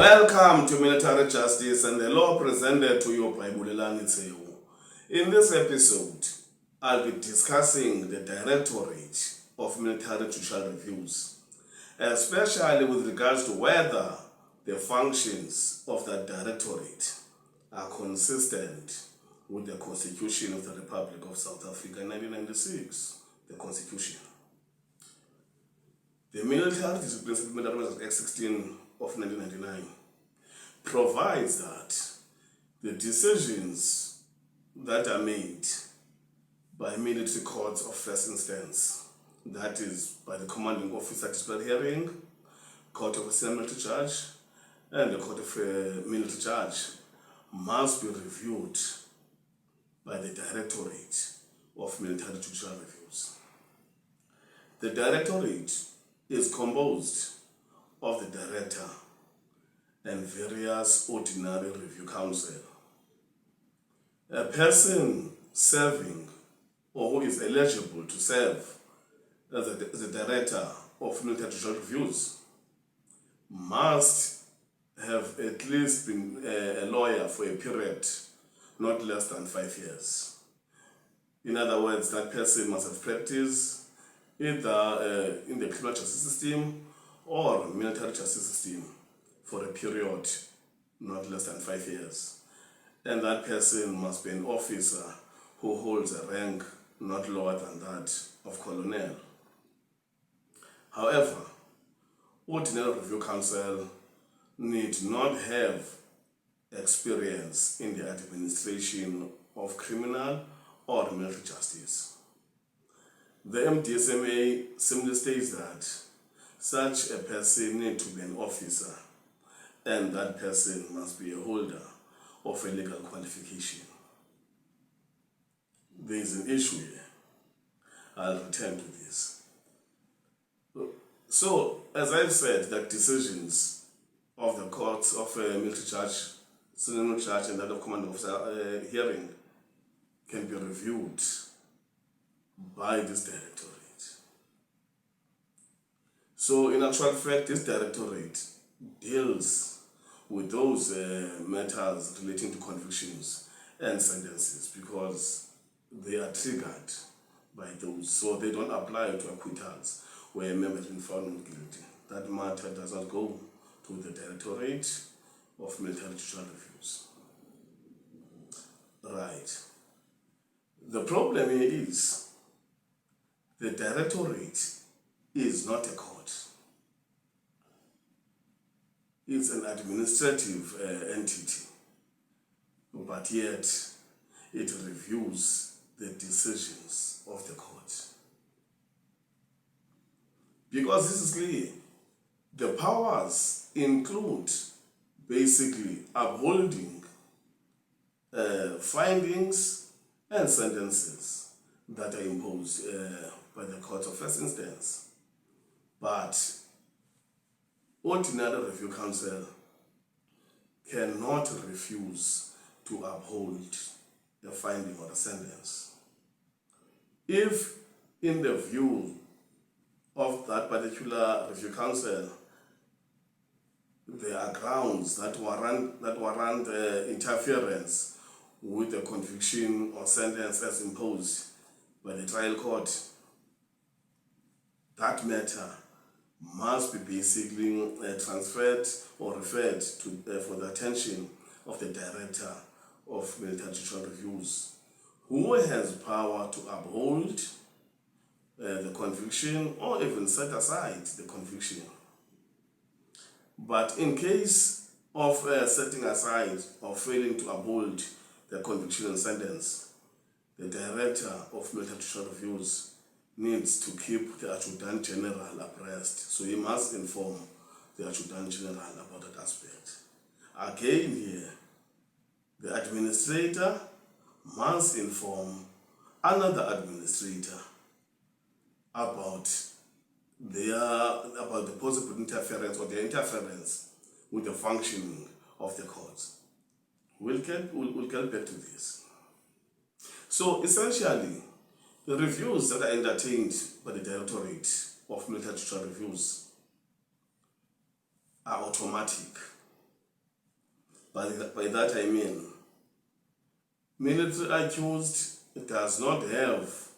Welcome to Military Justice and the law presented to you by Bulelani Tseu. In this episode, I'll be discussing the directorate of military judicial reviews, especially with regards to whether the functions of that directorate are consistent with the Constitution of the Republic of South Africa in 1996, the Constitution. The Military Discipline Settlement Act 16 of 1999 provides that the decisions that are made by military courts of first instance, that is by the commanding officer disciplinary hearing, court of a senior military judge, and the court of a military judge, must be reviewed by the Directorate of Military Judicial Reviews. The Directorate is composed of the Director and various ordinary review counsel. A person serving or who is eligible to serve as a Director of Military Judicial Reviews must have at least been a lawyer for a period not less than 5 years. In other words, that person must have practiced either in the criminal justice system or military justice system for a period not less than 5 years. And that person must be an officer who holds a rank not lower than that of colonel. However, ordinary review counsel need not have experience in the administration of criminal or military justice. The MDSMA simply states that such a person needs to be an officer, and that person must be a holder of a legal qualification. There is an issue here. I'll return to this. So, as I've said, that decisions of the courts of a military judge, senior judge, and that of commanding officer hearing can be reviewed by this directorate. So, in actual fact, this directorate deals with those matters relating to convictions and sentences because they are triggered by those. So they don't apply to acquittals where a member has been found not guilty. That matter does not go to the Directorate of Military Judicial Reviews. Right. The problem here is the Directorate is not a court. It's an administrative entity, but yet it reviews the decisions of the court. Because this is clear, the powers include basically upholding findings and sentences that are imposed by the court of first instance. But ordinary review counsel cannot refuse to uphold the finding or the sentence. If, in the view of that particular review counsel, there are grounds that warrant interference with the conviction or sentence as imposed by the trial court, that matter must be basically transferred or referred to for the attention of the Director of Military Judicial Reviews, who has power to uphold the conviction or even set aside the conviction. But in case of setting aside or failing to uphold the conviction and sentence, the Director of Military Judicial Reviews needs to keep the Adjutant General abreast. So he must inform the Adjutant General about that aspect. Again here, the administrator must inform another administrator about the possible interference or the interference with the functioning of the courts. We'll get back to this. So essentially, the reviews that are entertained by the Directorate of Military Judicial Reviews are automatic. By that I mean, military accused does not have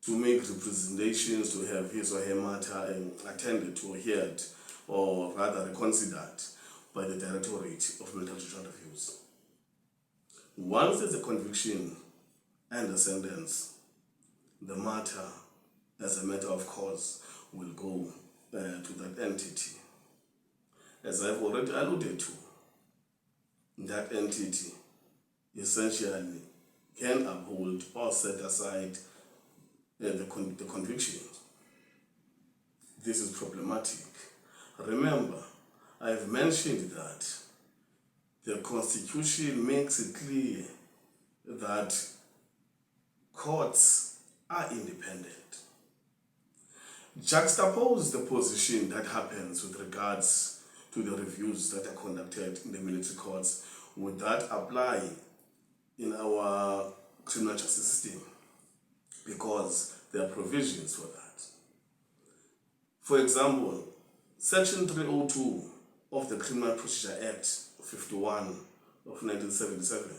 to make representations to have his or her matter attended to or heard, or rather reconsidered by the Directorate of Military Judicial Reviews. Once there's a conviction and a sentence, the matter, as a matter of course, will go to that entity. As I've already alluded to, that entity essentially can uphold or set aside the conviction. This is problematic. Remember, I've mentioned that the Constitution makes it clear that courts are independent. Juxtapose the position that happens with regards to the reviews that are conducted in the military courts. Would that apply in our criminal justice system? Because there are provisions for that. For example, Section 302 of the Criminal Procedure Act 51 of 1977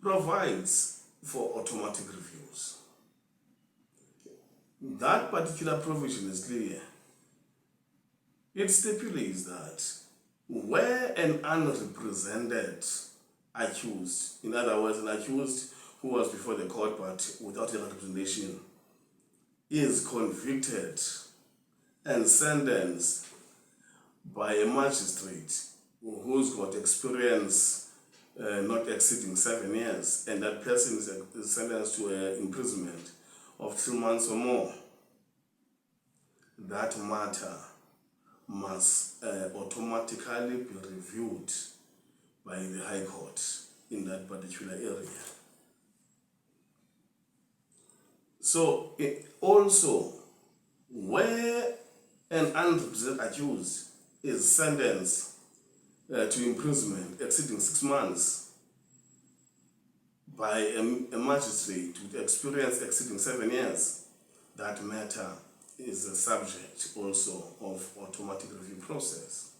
provides for automatic reviews. That particular provision is clear. It stipulates that where an unrepresented accused, in other words, an accused who was before the court but without any representation, is convicted and sentenced by a magistrate who's got experience not exceeding 7 years, and that person is sentenced to an imprisonment of 2 months or more, that matter must automatically be reviewed by the High Court in that particular area. So also, where an unrepresented accused is sentenced to imprisonment exceeding 6 months by a magistrate with experience exceeding 7 years, that matter is a subject also of automatic review process.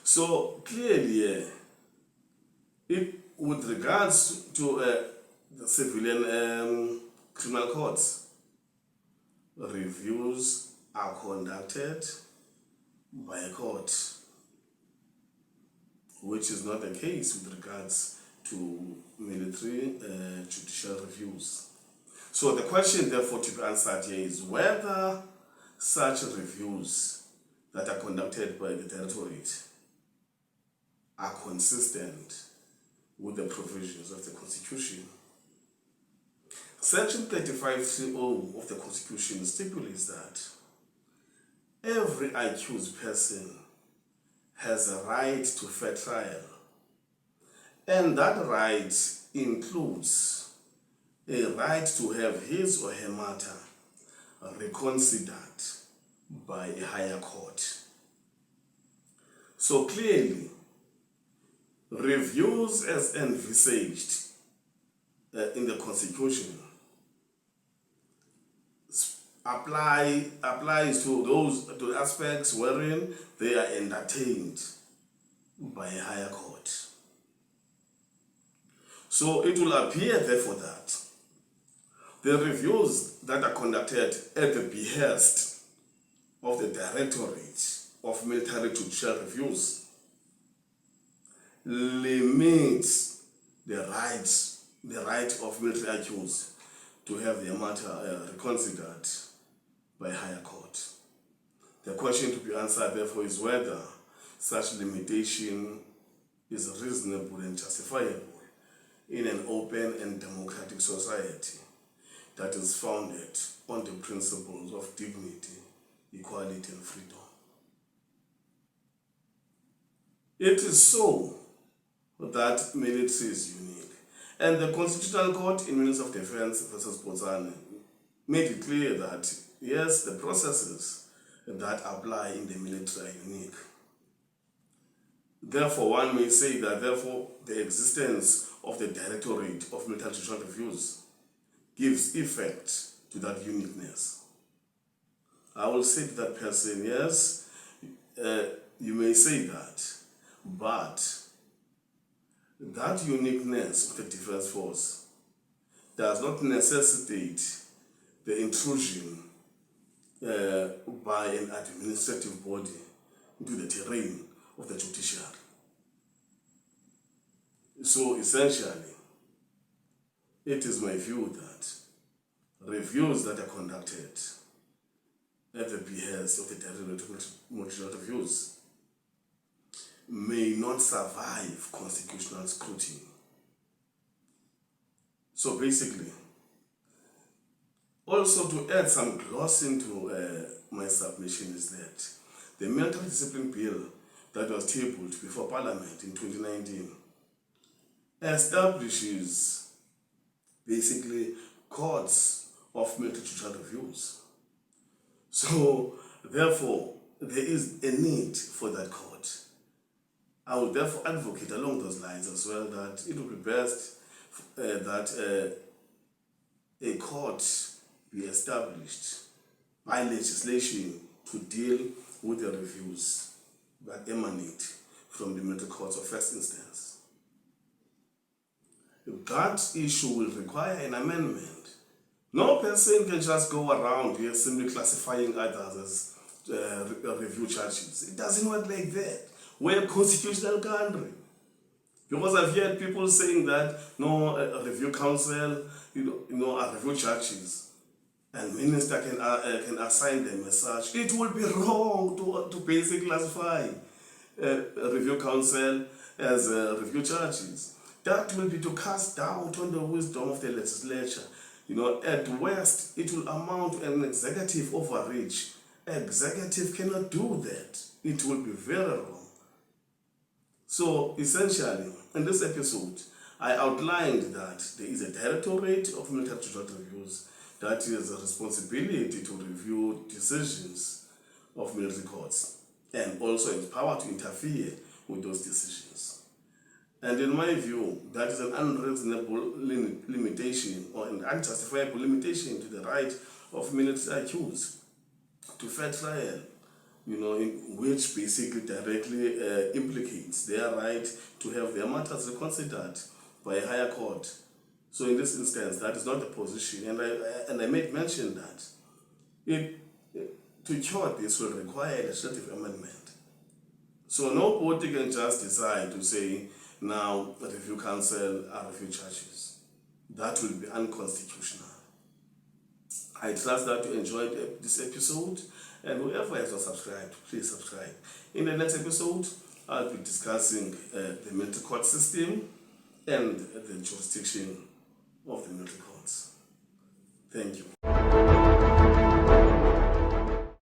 So clearly, with regards to the civilian criminal courts, reviews are conducted by a court, which is not the case with regards to military judicial reviews. So the question therefore to be answered here is whether such reviews that are conducted by the Directorate are consistent with the provisions of the Constitution. Section 35(3)(0) of the Constitution stipulates that every accused person has a right to fair trial, and that right includes a right to have his or her matter reconsidered by a higher court. So clearly, reviews as envisaged in the Constitution applies to the aspects wherein they are entertained by a higher court. So it will appear therefore that the reviews that are conducted at the behest of the Directorate of Military Judicial Reviews limits the right of military accused to have their matter reconsidered by higher court. The question to be answered therefore is whether such limitation is reasonable and justifiable in an open and democratic society that is founded on the principles of dignity, equality, and freedom. It is so that military is unique. And the Constitutional Court in Ministry of Defense versus Botswana made it clear that, yes, the processes that apply in the military are unique. Therefore, one may say that, therefore, the existence of the Directorate of Military Judicial Reviews gives effect to that uniqueness. I will say to that person, yes, you may say that, But that uniqueness of the defense force does not necessitate the intrusion by an administrative body into the terrain of the judiciary. So essentially, it is my view that reviews that are conducted at the behest of the Directorate of Multilateral Reviews may not survive constitutional scrutiny. So basically, also to add some gloss into my submission is that the Military Discipline Bill that was tabled before Parliament in 2019 establishes basically courts of military judicial reviews. So therefore, there is a need for that court. I would therefore advocate along those lines as well that it would be best that a court be established by legislation to deal with the reviews that emanate from the military courts of first instance. That issue will require an amendment. No person can just go around here simply classifying others as review charges. It doesn't work like that. We're a constitutional country. Because I've heard people saying that no, a review council, are review judges, and minister can assign them as such. It would be wrong to basically classify a review council as review judges. That will be to cast doubt on the wisdom of the legislature. At worst, it will amount to an executive overreach. Executive cannot do that. It will be very wrong. So essentially, in this episode, I outlined that there is a directorate of military judicial reviews that is a responsibility to review decisions of military courts and also has power to interfere with those decisions. And in my view, that is an unreasonable limitation or an unjustifiable limitation to the right of military accused to fair trial, in which basically directly implicates their right to have their matters reconsidered by a higher court. So in this instance, that is not the position, and I made mention that to cure this will require a legislative amendment. So nobody can just decide to say, now the review council are review judges. That will be unconstitutional. I trust that you enjoyed this episode, and whoever has not subscribed, please subscribe. In the next episode, I'll be discussing the military court system and the jurisdiction of the military courts. Thank you.